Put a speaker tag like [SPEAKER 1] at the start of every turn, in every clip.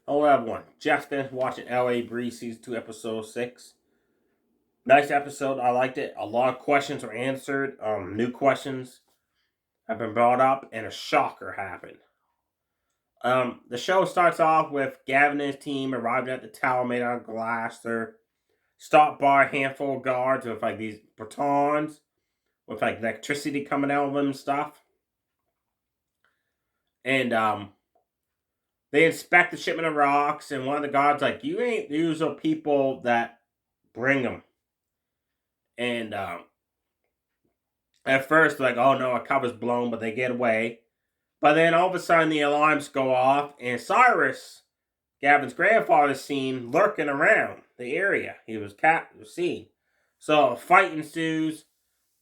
[SPEAKER 1] Hello everyone. Just finished watching LA Brea Season 2 Episode 6. Nice episode. I liked it. A lot of questions were answered. New questions have been brought up and a shocker happened. The show starts off with Gavin and his team arriving at the tower made out of glass. They're stopped by a handful of guards with like these batons with like electricity coming out of them and stuff. And they inspect the shipment of rocks, and one of the guards like, "You ain't the usual people that bring them." And at first, like, "Oh no, a cover's blown," but they get away. But then all of a sudden, the alarms go off, and Cyrus, Gavin's grandfather, is seen lurking around the area. He was seen. So a fight ensues.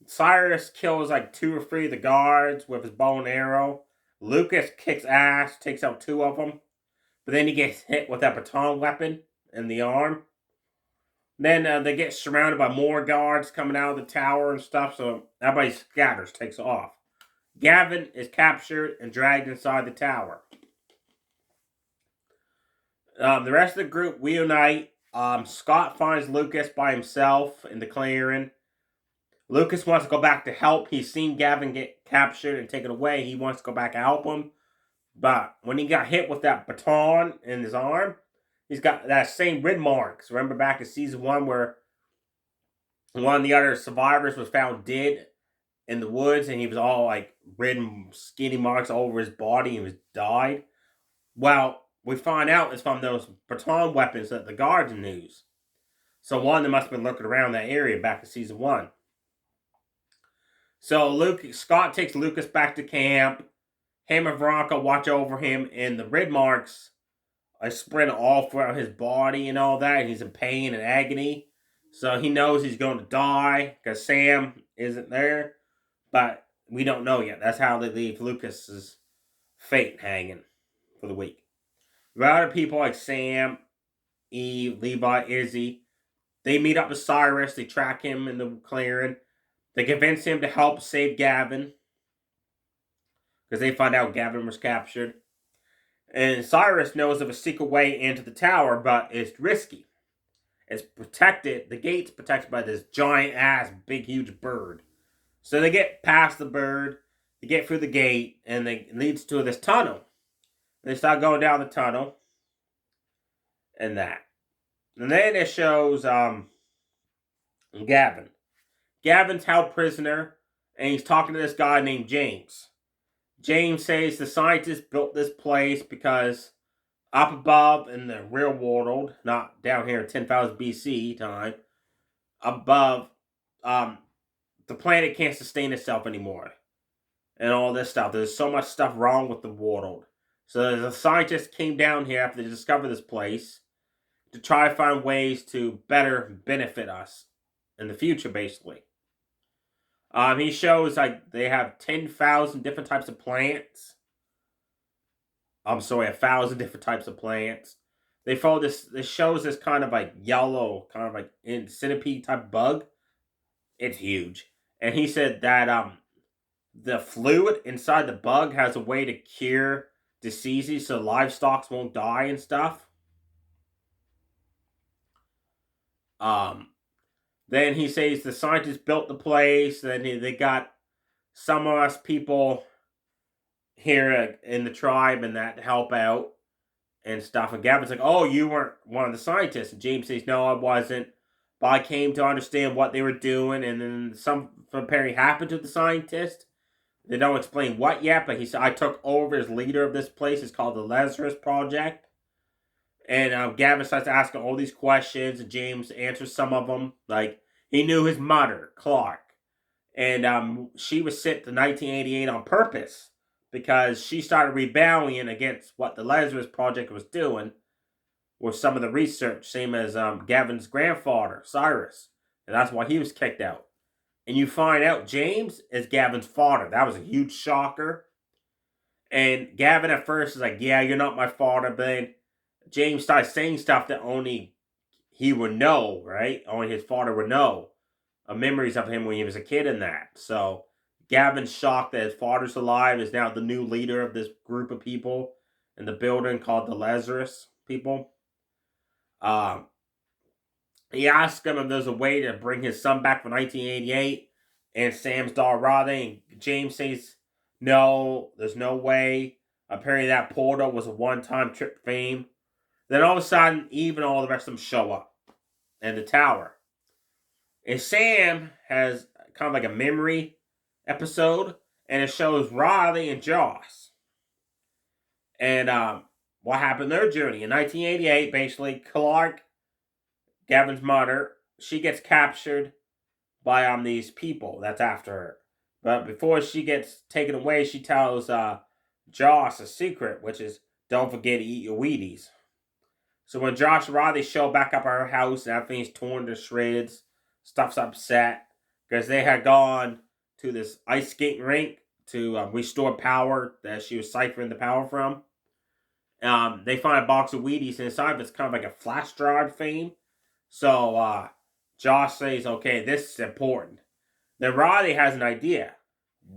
[SPEAKER 1] Cyrus kills like 2 or 3 of the guards with his bow and arrow. Lucas kicks ass, takes out 2 of them. But then he gets hit with that baton weapon in the arm. Then they get surrounded by more guards coming out of the tower and stuff, so everybody scatters, takes off. Gavin is captured and dragged inside the tower. The rest of the group reunite. Scott finds Lucas by himself in the clearing. Lucas wants to go back to help. He's seen Gavin get captured and taken away. He wants to go back and help him. But when he got hit with that baton in his arm, he's got that same red marks. Remember back in season 1 where one of the other survivors was found dead in the woods and he was all like red and skinny marks all over his body and was died? Well, we find out it's from those baton weapons that the guards use. So one of them must have been lurking around that area back in season 1. So Scott takes Lucas back to camp. Him and Veronica watch over him, and the red marks are spread all throughout his body and all that. And he's in pain and agony. So he knows he's going to die because Sam isn't there. But we don't know yet. That's how they leave Lucas's fate hanging for the week. The other people like Sam, Eve, Levi, Izzy, they meet up with Cyrus. They track him in the clearing. They convince him to help save Gavin because they find out Gavin was captured. And Cyrus knows of a secret way into the tower, but it's risky. It's protected. The gate's protected by this giant ass, big, huge bird. So they get past the bird, they get through the gate, and it leads to this tunnel. They start going down the tunnel, and that. And then it shows Gavin. Gavin's held prisoner, and he's talking to this guy named James. James says the scientists built this place because up above in the real world, not down here in 10,000 BC time, above, the planet can't sustain itself anymore. And all this stuff. There's so much stuff wrong with the world. So the scientists came down here after they discovered this place to try to find ways to better benefit us in the future, basically. He shows like they have 10,000 different types of plants. 1,000 different types of plants. They follow this. This shows this kind of like yellow, kind of like centipede type bug. It's huge, and he said that the fluid inside the bug has a way to cure diseases, so livestock won't die and stuff. Then he says the scientists built the place. Then they got some of us people here in the tribe and that to help out and stuff. And Gavin's like, "Oh, you weren't one of the scientists." And James says, "No, I wasn't. But I came to understand what they were doing." And then something apparently happened to the scientist. They don't explain what yet, but he said, "I took over as leader of this place. It's called the Lazarus Project." And Gavin starts asking all these questions, and James answers some of them. Like, he knew his mother, Clark. And she was sent to 1988 on purpose because she started rebelling against what the Lazarus Project was doing with some of the research, same as Gavin's grandfather, Cyrus. And that's why he was kicked out. And you find out James is Gavin's father. That was a huge shocker. And Gavin at first is like, "Yeah, you're not my father," but then James starts saying stuff that only he would know, right? Only his father would know. Memories of him when he was a kid and that. So Gavin's shocked that his father's alive, is now the new leader of this group of people in the building called the Lazarus. people. Um, he asks him if there's a way to bring his son back from 1988, and Sam's daughter Raleigh, and James says, no, there's no way. Apparently that portal was a one-time trip fame. Then all of a sudden, Eve and all the rest of them show up in the tower. And Sam has kind of like a memory episode, and it shows Riley and Joss. And what happened in their journey. In 1988, basically, Clark, Gavin's mother, she gets captured by these people that's after her. But before she gets taken away, she tells Joss a secret, which is don't forget to eat your Wheaties. So when Josh and Riley show back up at her house and everything's torn to shreds, stuff's upset because they had gone to this ice skating rink to restore power that she was siphoning the power from. They find a box of Wheaties, and inside of it's kind of like a flash drive thing. So Josh says, okay, this is important. Then Riley has an idea.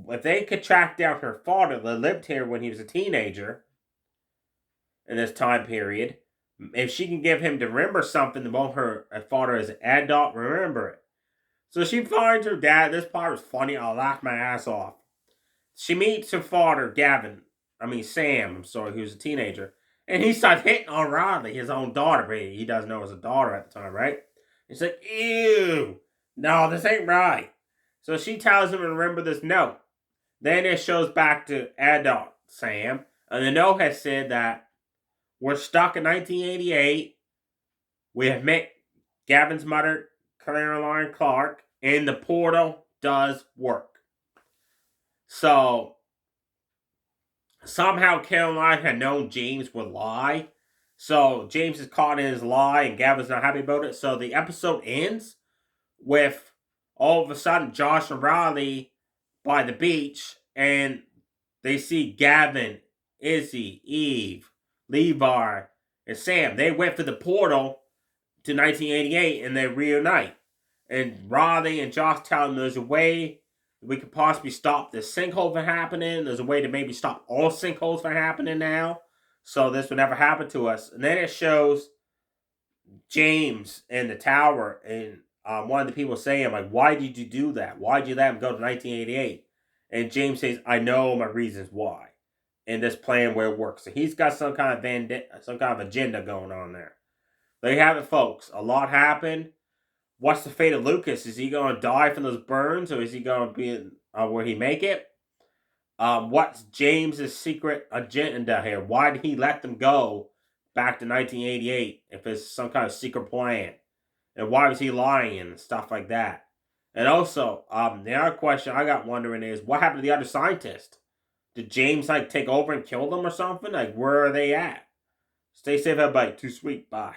[SPEAKER 1] If they could track down her father that lived here when he was a teenager in this time period, if she can give him to remember something that won't her father as an adult remember it. So she finds her dad. This part was funny. I laughed my ass off. She meets her father, Sam, who was a teenager. And he starts hitting on Riley, his own daughter. But he doesn't know it was a daughter at the time, right? He's like, ew, no, this ain't right. So she tells him to remember this note. Then it shows back to adult Sam. And the note has said that we're stuck in 1988. We have met Gavin's mother, Caroline Clark, and the portal does work. So somehow Caroline had known James would lie. So James is caught in his lie, and Gavin's not happy about it. So the episode ends with all of a sudden Josh and Riley by the beach, and they see Gavin, Izzy, Eve, Levi, and Sam. They went to the portal to 1988, and they reunite. And Riley and Josh tell them there's a way we could possibly stop this sinkhole from happening. There's a way to maybe stop all sinkholes from happening now, so this would never happen to us. And then it shows James in the tower, and one of the people saying, like, why did you do that? Why did you let him go to 1988? And James says, I know my reasons why. And this plan where it works. So he's got some kind of agenda going on there. There you have it, folks. A lot happened. What's the fate of Lucas? Is he going to die from those burns, or is he going to be where he make it? What's James's secret agenda here? Why did he let them go back to 1988 if it's some kind of secret plan? And why was he lying and stuff like that? And also, the other question I got wondering is, what happened to the other scientist? Did James, take over and kill them or something? Where are they at? Stay safe, everybody. Too sweet. Bye.